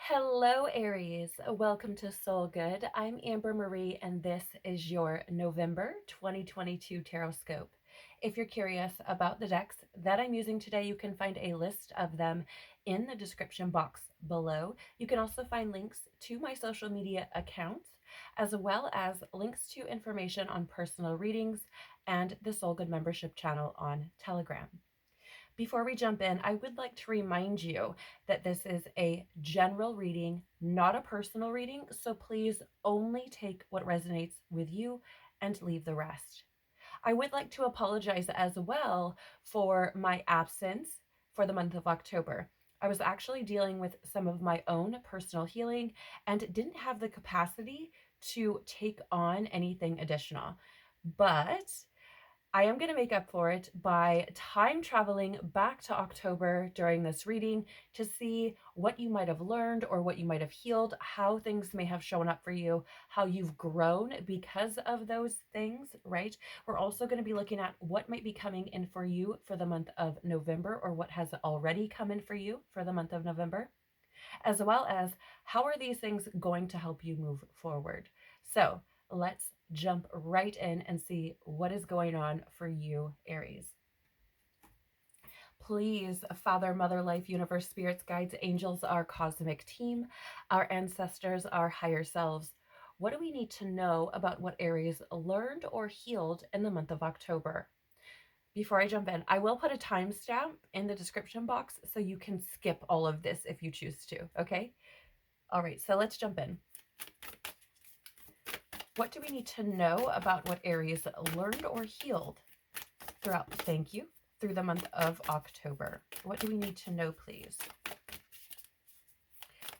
Hello, Aries. Welcome to Soul Good. I'm Amber Marie, and this is your November 2022 Tarotscope. If you're curious about the decks that I'm using today, you can find a list of them in the description box below. You can also find links to my social media accounts, as well as links to information on personal readings and the Soul Good membership channel on Telegram. Before we jump in, I would like to remind you that this is a general reading, not a personal reading, so please only take what resonates with you and leave the rest. I would like to apologize as well for my absence for the month of October. I was actually dealing with some of my own personal healing and didn't have the capacity to take on anything additional. But I am going to make up for it by time traveling back to October during this reading to see what you might have learned or what you might have healed, how things may have shown up for you, how you've grown because of those things, right? We're also going to be looking at what might be coming in for you for the month of November, or what has already come in for you for the month of November, as well as how are these things going to help you move forward. So let's jump right in and see what is going on for you, Aries. Please, Father, Mother, Life, Universe, Spirits, Guides, Angels, our cosmic team, our ancestors, our higher selves, what do we need to know about what Aries learned or healed in the month of October? Before I jump in, I will put a timestamp in the description box so you can skip all of this if you choose to, okay? All right, so let's jump in. What do we need to know about what Aries learned or healed through the month of October? What do we need to know, please?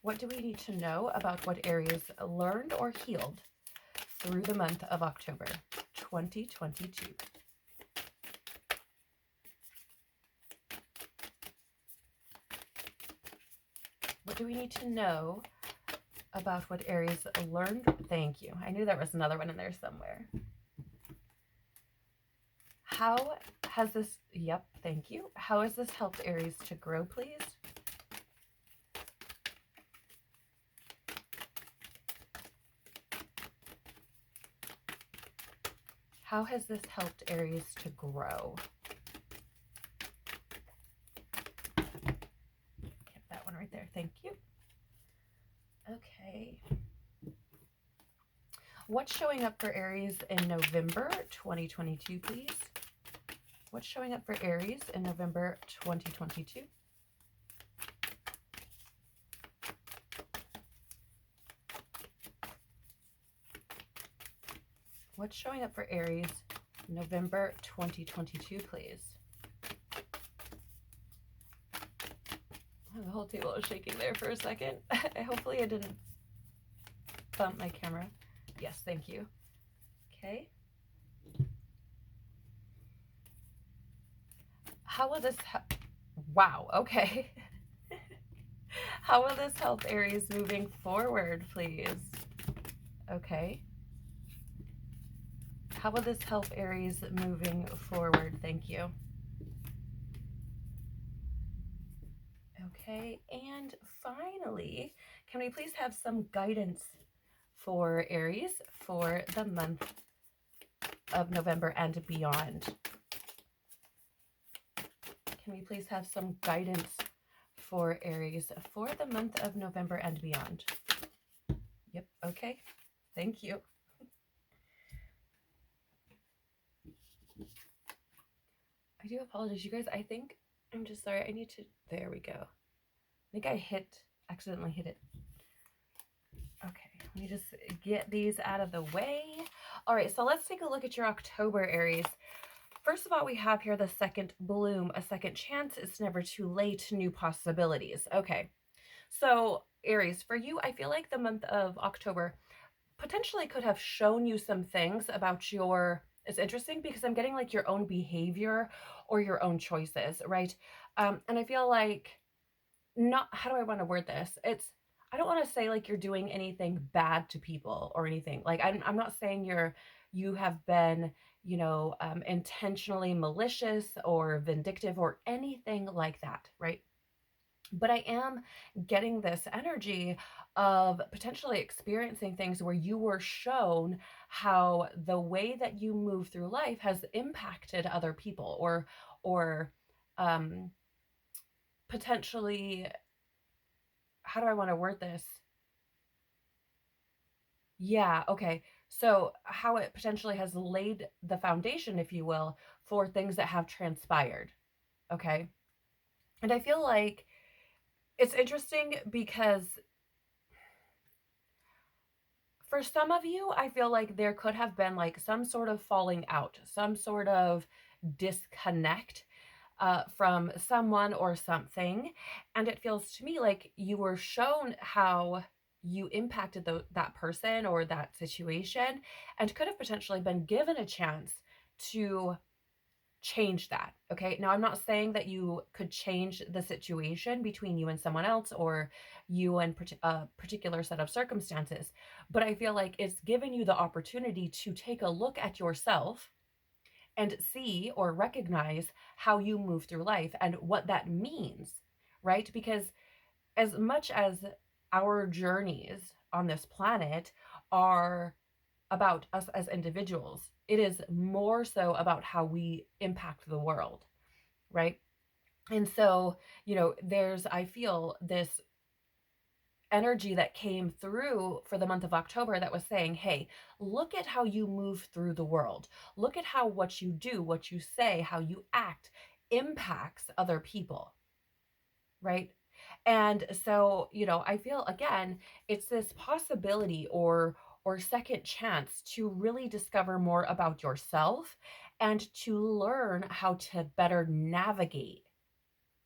What do we need to know about what Aries learned or healed through the month of October 2022? What do we need to know about what Aries learned? Thank you. I knew there was another one in there somewhere. How has this, yep, thank you. How has this helped Aries to grow, please? How has this helped Aries to grow? Get that one right there. Thank you. Okay. What's showing up for Aries in November 2022, please? What's showing up for Aries in November 2022? What's showing up for Aries November 2022, please? Oh, the whole table is shaking there for a second. Hopefully I didn't bump my camera. Yes, thank you. Okay. How will this wow, okay. How will this help Aries moving forward, please? Okay. How will this help Aries moving forward? Thank you. Okay, and finally, can we please have some guidance for Aries for the month of November and beyond? Can we please have some guidance for Aries for the month of November and beyond? Yep, okay. Thank you. I do apologize, you guys. I'm just sorry. I need to, there we go. I think I accidentally hit it. Okay, let me just get these out of the way. All right, so let's take a look at your October, Aries. First of all, we have here the second bloom, a second chance. It's never too late, new possibilities. Okay, so Aries, for you, I feel like the month of October potentially could have shown you some things about it's interesting because I'm getting like your own behavior or your own choices, right? And I feel like, not, how do I want to word this? I don't want to say like you're doing anything bad to people or anything. Like I'm not saying you have been, intentionally malicious or vindictive or anything like that, right? But I am getting this energy of potentially experiencing things where you were shown how the way that you move through life has impacted other people, or um potentially, how do I want to word this? Yeah, okay. So how it potentially has laid the foundation, if you will, for things that have transpired. Okay. And I feel like it's interesting because for some of you, I feel like there could have been like some sort of falling out, some sort of disconnect from someone or something. And it feels to me like you were shown how you impacted that person or that situation, and could have potentially been given a chance to change that. Okay. Now, I'm not saying that you could change the situation between you and someone else, or you and a particular set of circumstances, but I feel like it's given you the opportunity to take a look at yourself and see or recognize how you move through life and what that means, right? Because as much as our journeys on this planet are about us as individuals, it is more so about how we impact the world, right? And so, there's, I feel, this energy that came through for the month of October that was saying, hey, look at how you move through the world. Look at how what you do, what you say, how you act impacts other people, right? And so, I feel again, it's this possibility or second chance to really discover more about yourself and to learn how to better navigate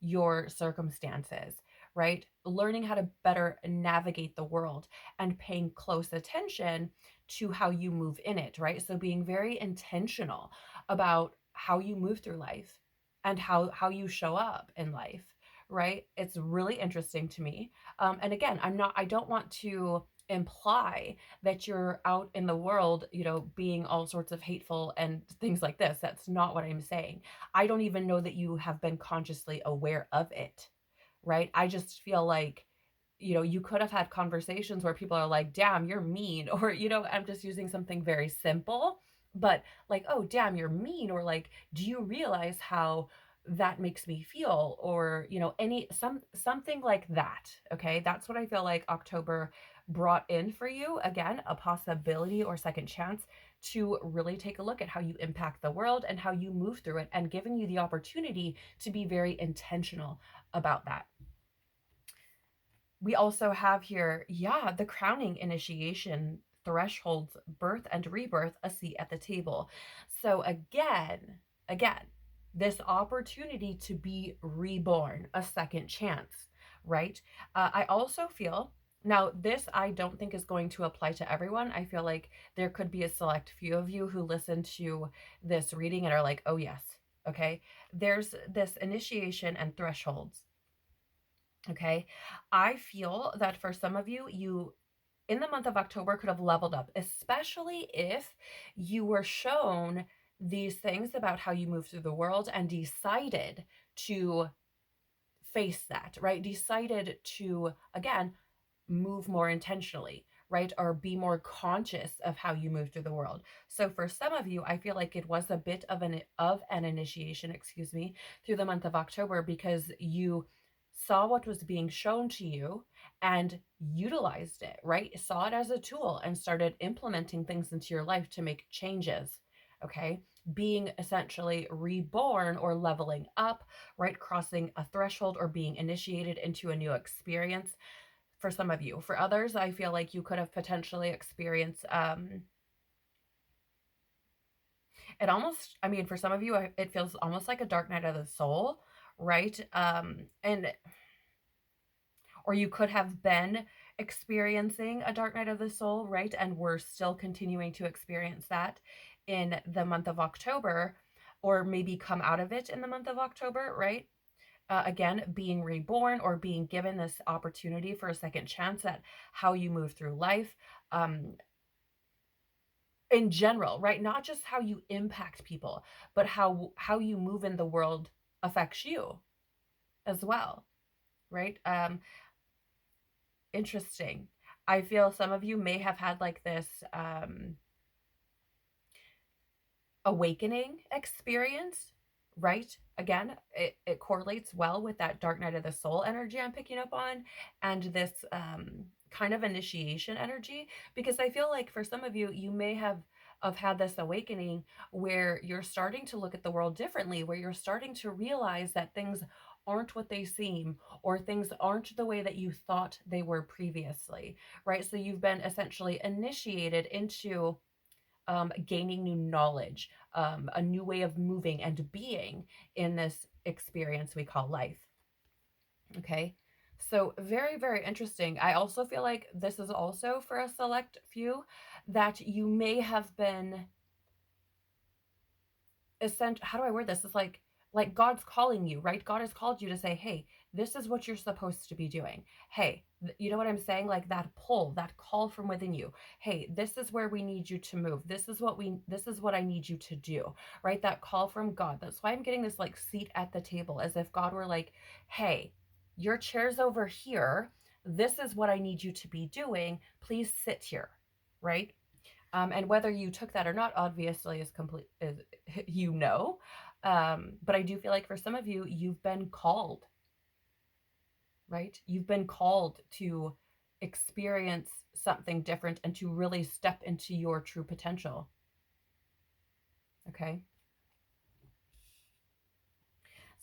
your circumstances, right? Learning how to better navigate the world and paying close attention to how you move in it, right? So being very intentional about how you move through life and how you show up in life, right? It's really interesting to me. And again, I don't want to imply that you're out in the world, being all sorts of hateful and things like this. That's not what I'm saying. I don't even know that you have been consciously aware of it, right? I just feel like, you could have had conversations where people are like, damn, you're mean. Or, I'm just using something very simple, but like, oh, damn, you're mean. Or like, do you realize how that makes me feel? Or, something like that. Okay. That's what I feel like October brought in for you. Again, a possibility or second chance to really take a look at how you impact the world and how you move through it, and giving you the opportunity to be very intentional about that. We also have here, yeah, the crowning, initiation, thresholds, birth and rebirth, a seat at the table. So again, this opportunity to be reborn, a second chance, right? I also feel, now this I don't think is going to apply to everyone. I feel like there could be a select few of you who listen to this reading and are like, oh yes, okay. There's this initiation and thresholds. Okay. I feel that for some of you, you in the month of October could have leveled up, especially if you were shown these things about how you move through the world and decided to face that, right? Decided to, again, move more intentionally, right? Or be more conscious of how you move through the world. So for some of you, I feel like it was a bit of an initiation, excuse me, through the month of October, because you saw what was being shown to you and utilized it, right? Saw it as a tool and started implementing things into your life to make changes. Okay. Being essentially reborn or leveling up, right? Crossing a threshold or being initiated into a new experience for some of you. For others, I feel like you could have potentially experienced it almost, I mean, for some of you, it feels almost like a dark night of the soul, right? And or you could have been experiencing a dark night of the soul, right? And we're still continuing to experience that in the month of October, or maybe come out of it in the month of October, right? Again, being reborn or being given this opportunity for a second chance at how you move through life, um, in general, right? Not just how you impact people, but how you move in the world affects you as well, right? Interesting. I feel some of you may have had like this awakening experience, right? Again, it correlates well with that dark night of the soul energy I'm picking up on, and this kind of initiation energy, because I feel like for some of you, you may have had this awakening where you're starting to look at the world differently, where you're starting to realize that things aren't what they seem, or things aren't the way that you thought they were previously, right? So you've been essentially initiated into gaining new knowledge, a new way of moving and being in this experience we call life. Okay. So, very, very interesting. I also feel like this is also for a select few that you may have been how do I word this? It's like God's calling you, right? God has called you to say, "Hey, this is what you're supposed to be doing." Hey, you know what I'm saying? Like that pull, that call from within you. Hey, this is where we need you to move. This is what I need you to do. Right? That call from God. That's why I'm getting this like seat at the table, as if God were like, "Hey, your chair's over here. This is what I need you to be doing. Please sit here." Right? And whether you took that or not, obviously, is complete, is you know. But I do feel like for some of you, you've been called, right? You've been called to experience something different and to really step into your true potential. Okay.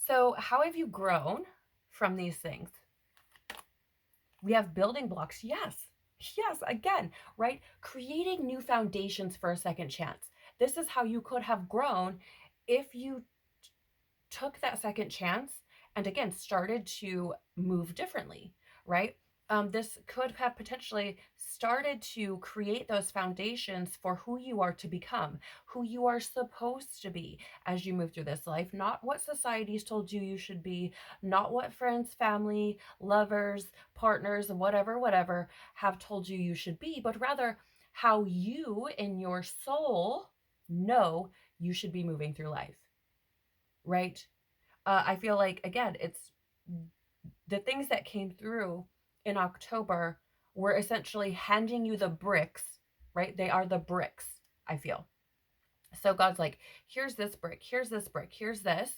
So, how have you grown from these things? We have building blocks. Yes. Yes. Again, right? Creating new foundations for a second chance. This is how you could have grown if you took that second chance and again started to move differently, right? This could have potentially started to create those foundations for who you are to become, who you are supposed to be as you move through this life, not what society's told you you should be, not what friends, family, lovers, partners, whatever have told you you should be, but rather how you in your soul know you should be moving through life, right? I feel like, again, it's the things that came through in October were essentially handing you the bricks, right? They are the bricks, I feel. So God's like, here's this brick, here's this brick, here's this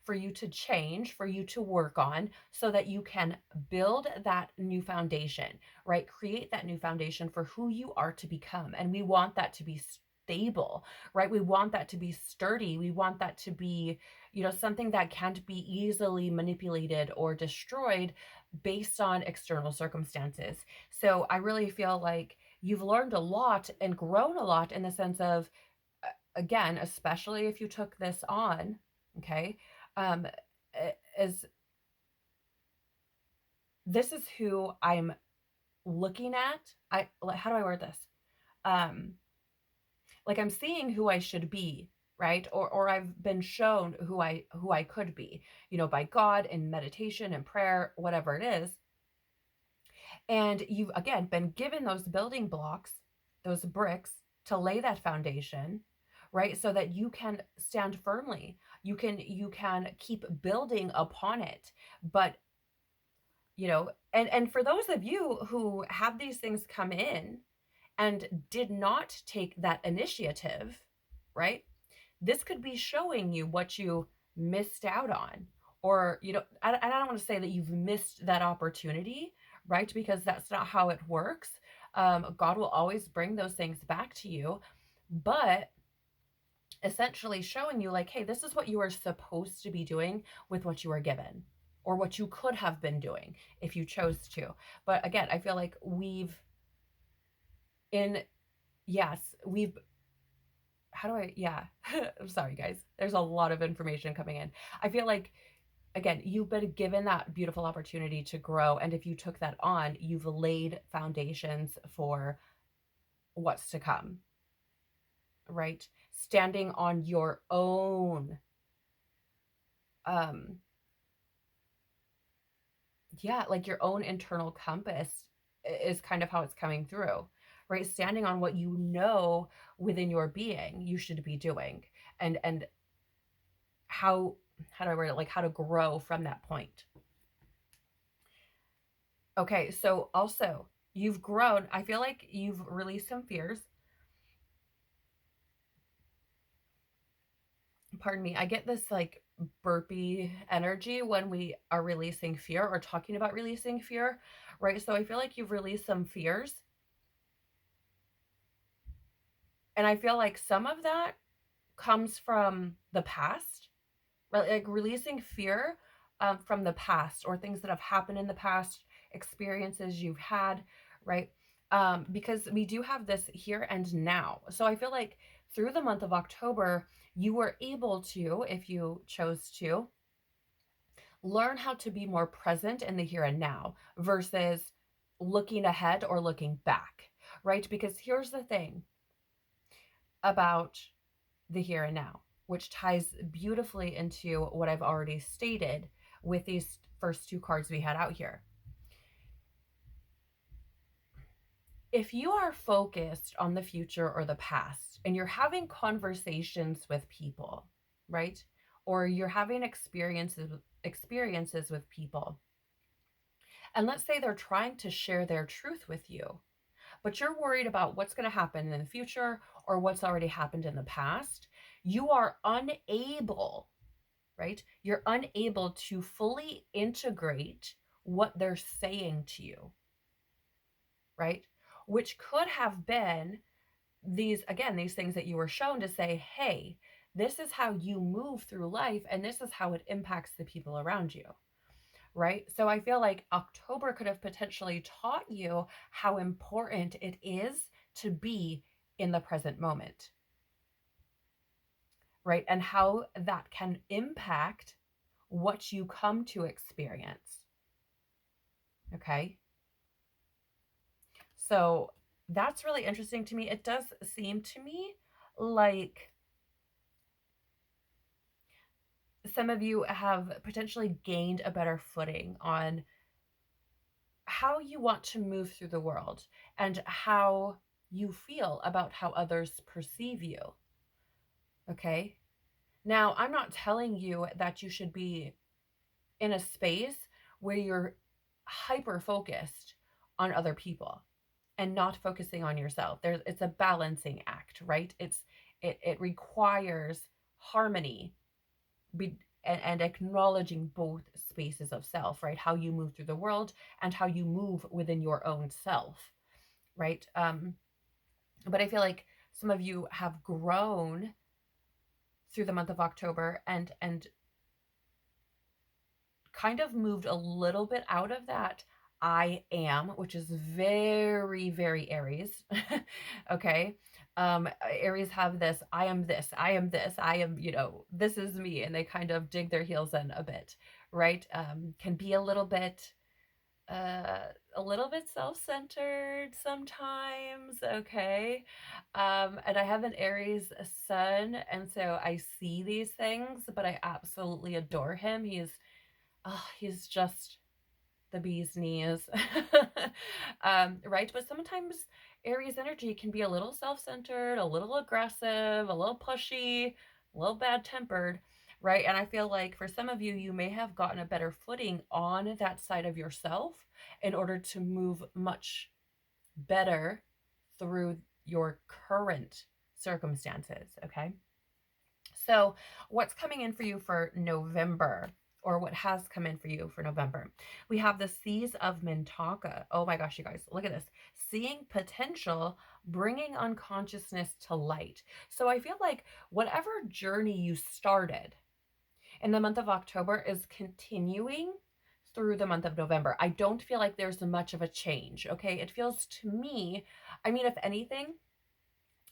for you to change, for you to work on so that you can build that new foundation, right? Create that new foundation for who you are to become. And we want that to be stable, right? We want that to be sturdy. We want that to be, something that can't be easily manipulated or destroyed based on external circumstances. So I really feel like you've learned a lot and grown a lot in the sense of, again, especially if you took this on, okay, um, is this is who I'm looking at. How do I word this? Um, like I'm seeing who I should be, right? Or I've been shown who I could be, by God in meditation and prayer, whatever it is. And you've again been given those building blocks, those bricks to lay that foundation, right? So that you can stand firmly. You can keep building upon it. But, and for those of you who have these things come in and did not take that initiative, right? This could be showing you what you missed out on. Or, I don't want to say that you've missed that opportunity, right? Because that's not how it works. God will always bring those things back to you, but essentially showing you, like, hey, this is what you are supposed to be doing with what you are given, or what you could have been doing if you chose to. But again, I feel like in, yes, how do I, yeah, I'm sorry, guys. There's a lot of information coming in. I feel like, again, you've been given that beautiful opportunity to grow. And if you took that on, you've laid foundations for what's to come, right? Standing on your own, um, yeah, like your own internal compass is kind of how it's coming through, right? Standing on what you know within your being you should be doing, and how do I word it? Like how to grow from that point. Okay, so also you've grown. I feel like you've released some fears. Pardon me. I get this like burpy energy when we are releasing fear or talking about releasing fear, right? So I feel like you've released some fears. And I feel like some of that comes from the past, right? Like releasing fear from the past or things that have happened in the past, experiences you've had, right? Because we do have this here and now. So I feel like through the month of October, you were able to, if you chose to, learn how to be more present in the here and now versus looking ahead or looking back, right? Because here's the thing about the here and now, which ties beautifully into what I've already stated with these first two cards we had out here. If you are focused on the future or the past and you're having conversations with people, right? Or you're having experiences with people, and let's say they're trying to share their truth with you, but you're worried about what's going to happen in the future or what's already happened in the past, you are unable, right? You're unable to fully integrate what they're saying to you, right? Which could have been these, again, these things that you were shown to say, hey, this is how you move through life and this is how it impacts the people around you, right? So I feel like October could have potentially taught you how important it is to be in the present moment, right? And how that can impact what you come to experience. Okay. So that's really interesting to me. It does seem to me like some of you have potentially gained a better footing on how you want to move through the world and how you feel about how others perceive you. Okay. Now, I'm not telling you that you should be in a space where you're hyper focused on other people and not focusing on yourself. It's a balancing act, right? It requires harmony and acknowledging both spaces of self, right? How you move through the world and how you move within your own self, right? But I feel like some of you have grown through the month of October and kind of moved a little bit out of that I am, which is very, very Aries. Okay. Aries have this, I am this, I am this, I am, this is me. And they kind of dig their heels in a bit, right? Can be a little bit self-centered sometimes. Okay. And I have an Aries sun. And so I see these things, but I absolutely adore him. He's just the bee's knees. Right? But sometimes Aries energy can be a little self-centered, a little aggressive, a little pushy, a little bad-tempered, right? And I feel like for some of you, you may have gotten a better footing on that side of yourself in order to move much better through your current circumstances, okay? So, what's coming in for you for November, or what has come in for you for November? We have the Seas of Mintaka. Oh my gosh, you guys, look at this. Seeing potential, bringing unconsciousness to light. So, I feel like whatever journey you started in the month of October is continuing through the month of November. I don't feel like there's much of a change, okay? It feels to me, I mean, if anything,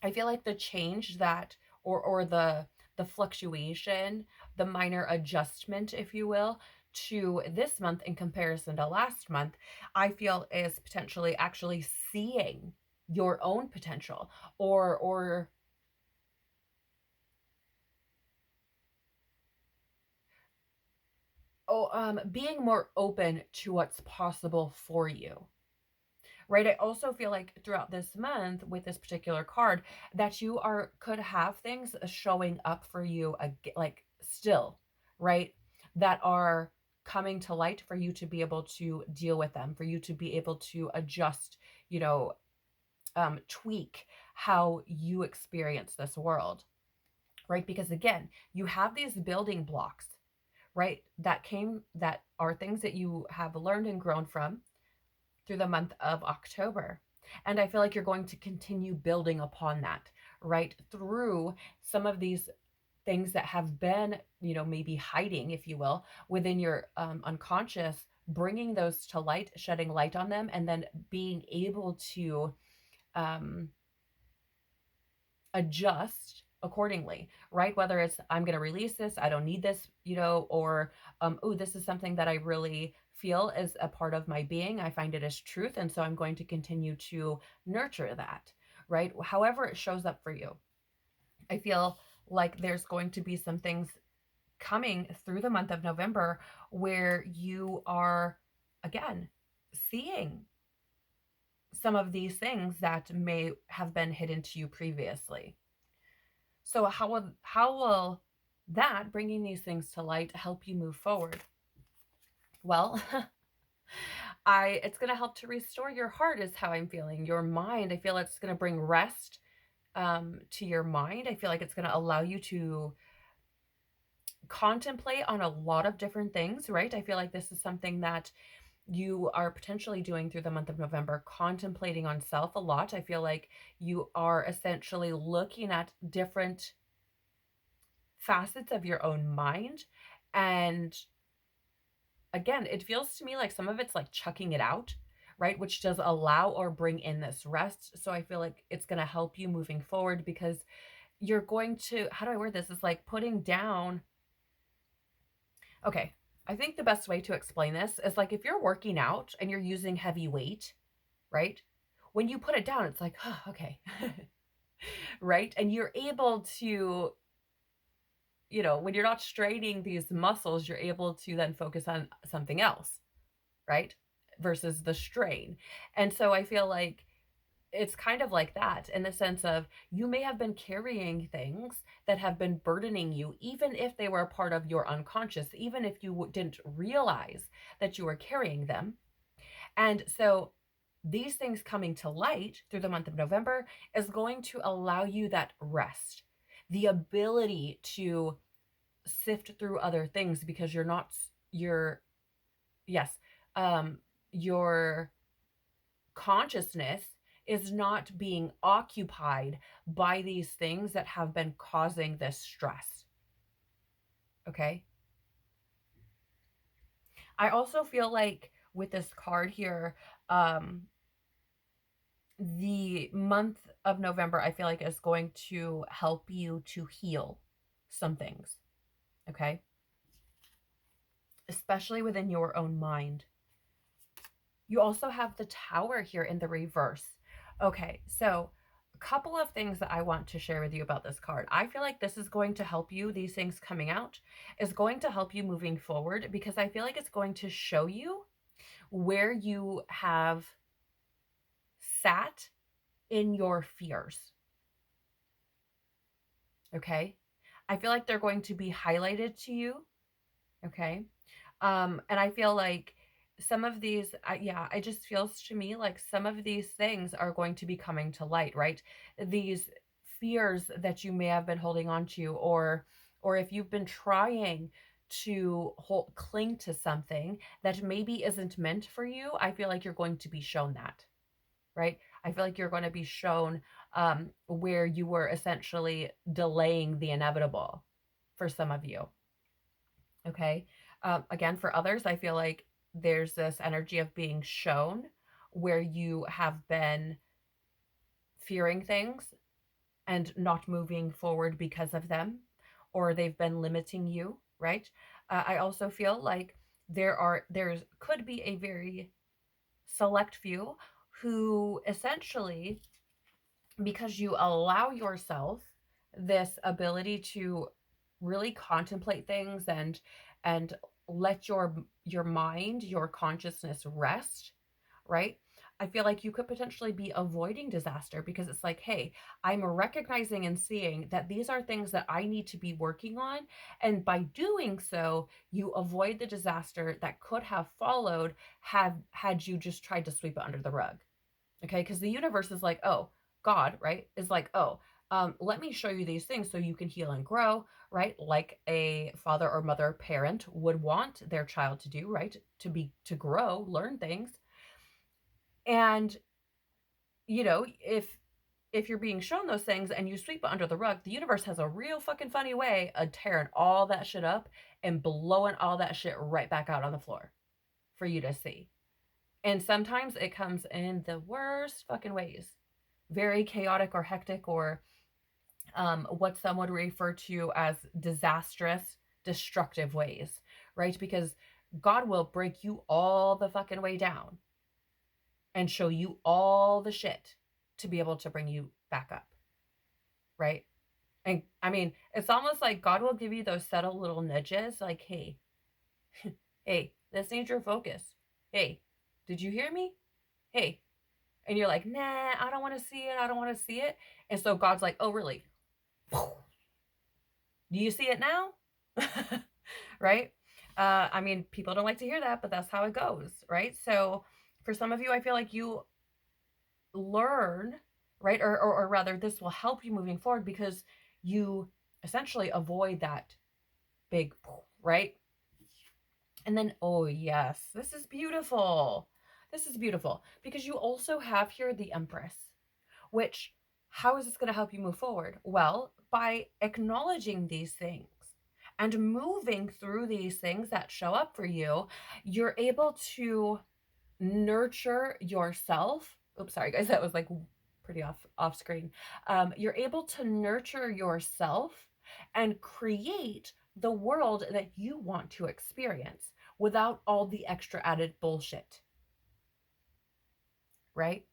I feel like the change that or the fluctuation, the minor adjustment, if you will, to this month in comparison to last month, I feel is potentially actually seeing your own potential or being more open to what's possible for you, right? I also feel like throughout this month with this particular card that you are could have things showing up for you like still, right? That are coming to light for you to be able to deal with them, for you to be able to adjust, you know, tweak how you experience this world, right? Because again, you have these building blocks, right? That are things that you have learned and grown from through the month of October. And I feel like you're going to continue building upon that, right? Through some of these things that have been, you know, maybe hiding, if you will, within your unconscious, bringing those to light, shedding light on them, and then being able to um, adjust accordingly, right? Whether it's I'm going to release this, I don't need this, you know, or oh, this is something that I really feel is a part of my being. I find it as truth, and so I'm going to continue to nurture that, right? However it shows up for you. I feel like there's going to be some things coming through the month of November where you are again seeing some of these things that may have been hidden to you previously. So how will that, bringing these things to light, help you move forward? Well, I it's going to help to restore your heart is how I'm feeling. Your mind, I feel it's going to bring rest to your mind. I feel like it's going to allow you to contemplate on a lot of different things, right? I feel like this is something that you are potentially doing through the month of November, contemplating on self a lot. I feel like you are essentially looking at different facets of your own mind. And again, it feels to me like some of it's like chucking it out, right? Which does allow or bring in this rest. So I feel like it's going to help you moving forward because you're going to, how do I word this? It's like putting down, okay. I think the best way to explain this is like if you're working out and you're using heavy weight, right? When you put it down, it's like, oh, okay. Right? And you're able to, you know, when you're not straining these muscles, you're able to then focus on something else, right? Versus the strain. And so I feel like it's kind of like that in the sense of you may have been carrying things that have been burdening you, even if they were a part of your unconscious, even if you didn't realize that you were carrying them. And so these things coming to light through the month of November is going to allow you that rest, the ability to sift through other things because you're not, your, yes, your consciousness is not being occupied by these things that have been causing this stress. Okay. I also feel like with this card here, the month of November, I feel like is going to help you to heal some things. Okay. Especially within your own mind. You also have the Tower here in the reverse. Okay, so a couple of things that I want to share with you about this card. I feel like this is going to help you, these things coming out is going to help you moving forward because I feel like it's going to show you where you have sat in your fears. Okay? I feel like they're going to be highlighted to you. Okay? And I feel like some of these, yeah, it just feels to me like some of these things are going to be coming to light, right? These fears that you may have been holding on to, or if you've been trying to cling to something that maybe isn't meant for you, I feel like you're going to be shown that, right? I feel like you're going to be shown where you were essentially delaying the inevitable for some of you. Okay. Again, for others, I feel like there's this energy of being shown where you have been fearing things and not moving forward because of them, or they've been limiting you, right? I also feel like there's could be a very select few who essentially, because you allow yourself this ability to really contemplate things and let your mind, your consciousness rest, right? I feel like you could potentially be avoiding disaster because it's like, hey, I'm recognizing and seeing that these are things that I need to be working on. And by doing so, you avoid the disaster that could have followed had you just tried to sweep it under the rug. Okay. Because the universe is like, oh, God, right? Is like, oh, let me show you these things so you can heal and grow, right? Like a father or mother parent would want their child to do, right? To grow, learn things. And if you're being shown those things and you sweep it under the rug, the universe has a real fucking funny way of tearing all that shit up and blowing all that shit right back out on the floor for you to see. And sometimes it comes in the worst fucking ways. Very chaotic or hectic, or what some would refer to as disastrous, destructive ways, right? Because God will break you all the fucking way down and show you all the shit to be able to bring you back up, right? And I mean, it's almost like God will give you those subtle little nudges like, hey, hey, this needs your focus. Hey, did you hear me? Hey. And you're like, nah, I don't want to see it. I don't want to see it. And so God's like, oh, really? Do you see it now? Right? I mean, people don't like to hear that, but that's how it goes, right? So for some of you, I feel like you learn, right? Or rather, this will help you moving forward because you essentially avoid that big, right? And then, oh, yes, this is beautiful. This is beautiful because you also have here the Empress, which, how is this going to help you move forward? Well, by acknowledging these things and moving through these things that show up for you, you're able to nurture yourself. Oops, sorry guys, that was like pretty off screen. You're able to nurture yourself and create the world that you want to experience without all the extra added bullshit, right?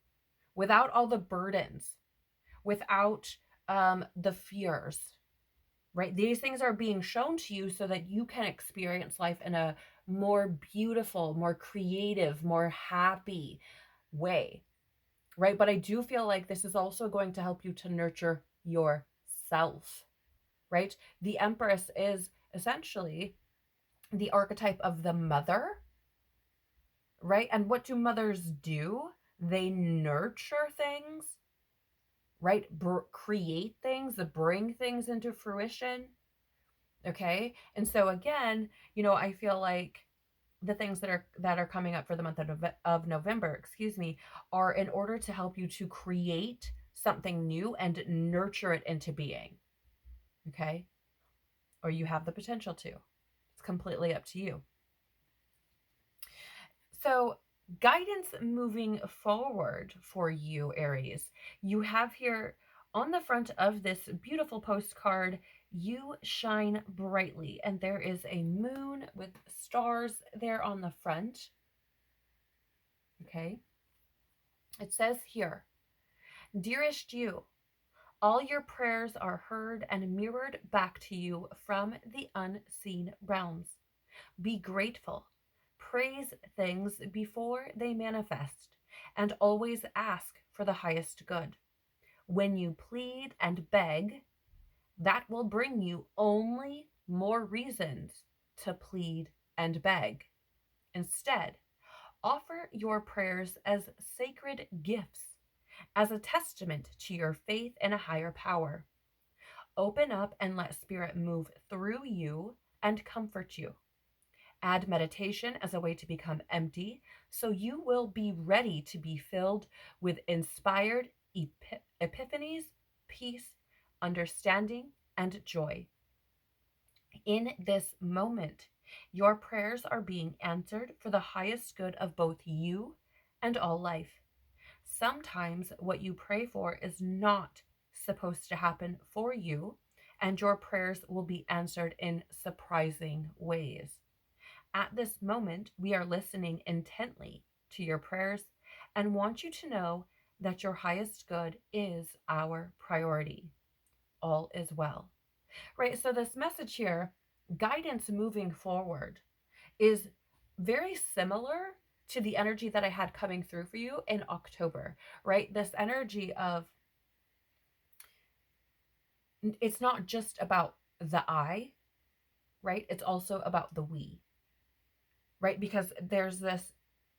Without all the burdens, without the fears, right? These things are being shown to you so that you can experience life in a more beautiful, more creative, more happy way, right? But I do feel like this is also going to help you to nurture yourself, right? The Empress is essentially the archetype of the mother, right? And what do mothers do? They nurture things, right? Create things, bring things into fruition. Okay. And so again, I feel like the things that are coming up for the month of November, excuse me, are in order to help you to create something new and nurture it into being. Okay. Or you have the potential to. It's completely up to you. So, guidance moving forward for you, Aries. You have here on the front of this beautiful postcard, you shine brightly. And there is a moon with stars there on the front. Okay. It says here, dearest you, all your prayers are heard and mirrored back to you from the unseen realms. Be grateful. Praise things before they manifest, and always ask for the highest good. When you plead and beg, that will bring you only more reasons to plead and beg. Instead, offer your prayers as sacred gifts, as a testament to your faith in a higher power. Open up and let Spirit move through you and comfort you. Add meditation as a way to become empty so you will be ready to be filled with inspired epiphanies, peace, understanding, and joy. In this moment, your prayers are being answered for the highest good of both you and all life. Sometimes what you pray for is not supposed to happen for you, and your prayers will be answered in surprising ways. At this moment, we are listening intently to your prayers and want you to know that your highest good is our priority. All is well. Right? So, this message here, guidance moving forward, is very similar to the energy that I had coming through for you in October, right? This energy of, it's not just about the I, right? It's also about the we, right? Because there's this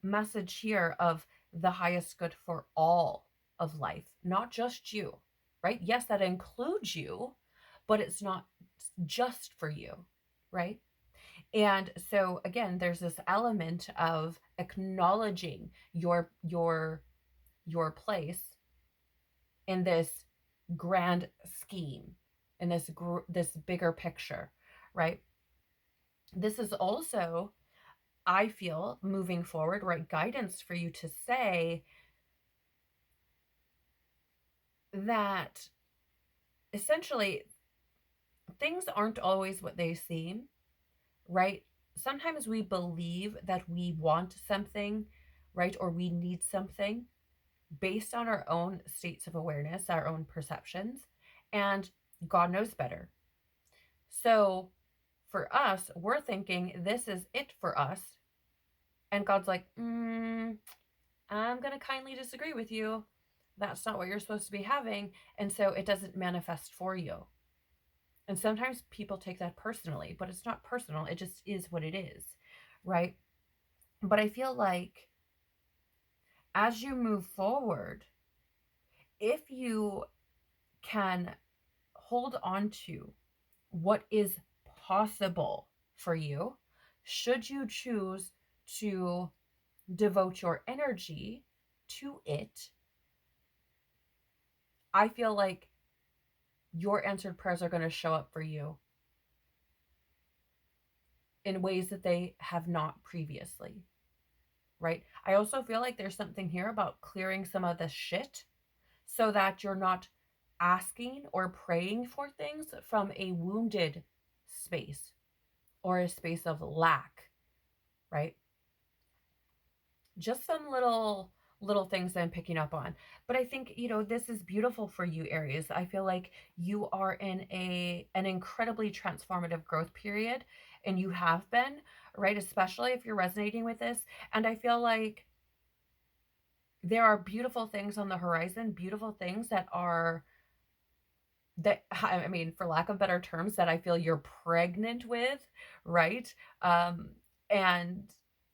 message here of the highest good for all of life, not just you, right? Yes, that includes you, but it's not just for you, right? And so again, there's this element of acknowledging your place in this grand scheme, in this bigger picture, right? This is also, I feel, moving forward, right, guidance for you to say that essentially things aren't always what they seem, right? Sometimes we believe that we want something, right, or we need something based on our own states of awareness, our own perceptions, and God knows better. So for us, we're thinking this is it for us, and God's like, I'm going to kindly disagree with you. That's not what you're supposed to be having. And so it doesn't manifest for you. And sometimes people take that personally, but it's not personal. It just is what it is, right? But I feel like as you move forward, if you can hold on to what is possible for you, should you choose to devote your energy to it, I feel like your answered prayers are going to show up for you in ways that they have not previously, right? I also feel like there's something here about clearing some of the shit so that you're not asking or praying for things from a wounded space or a space of lack, right? Just some little things that I'm picking up on. But I think, this is beautiful for you, Aries. I feel like you are in an incredibly transformative growth period, and you have been, right? Especially if you're resonating with this. And I feel like there are beautiful things on the horizon, beautiful things that I mean, for lack of better terms, that I feel you're pregnant with, right? Um, and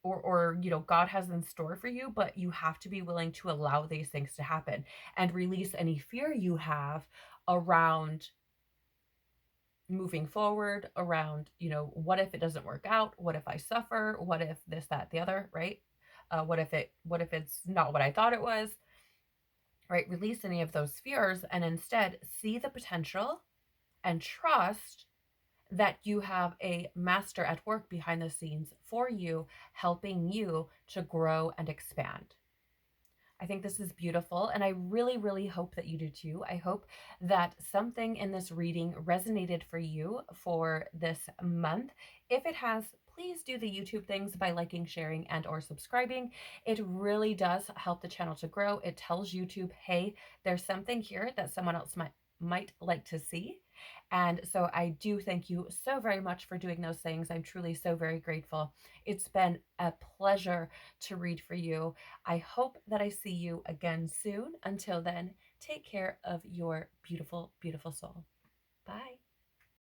or God has in store for you, but you have to be willing to allow these things to happen and release any fear you have around moving forward, around, what if it doesn't work out? What if I suffer? What if this, that, the other, right? What if it's not what I thought it was? Right? Release any of those fears and instead see the potential and trust that you have a master at work behind the scenes for you, helping you to grow and expand. I think this is beautiful, and I really, really hope that you do too. I hope that something in this reading resonated for you for this month. If it has, please do the YouTube things by liking, sharing, and or subscribing. It really does help the channel to grow. It tells YouTube, hey, there's something here that someone else might like to see. And so I do thank you so very much for doing those things. I'm truly so very grateful. It's been a pleasure to read for you. I hope that I see you again soon. Until then, take care of your beautiful, beautiful soul. Bye.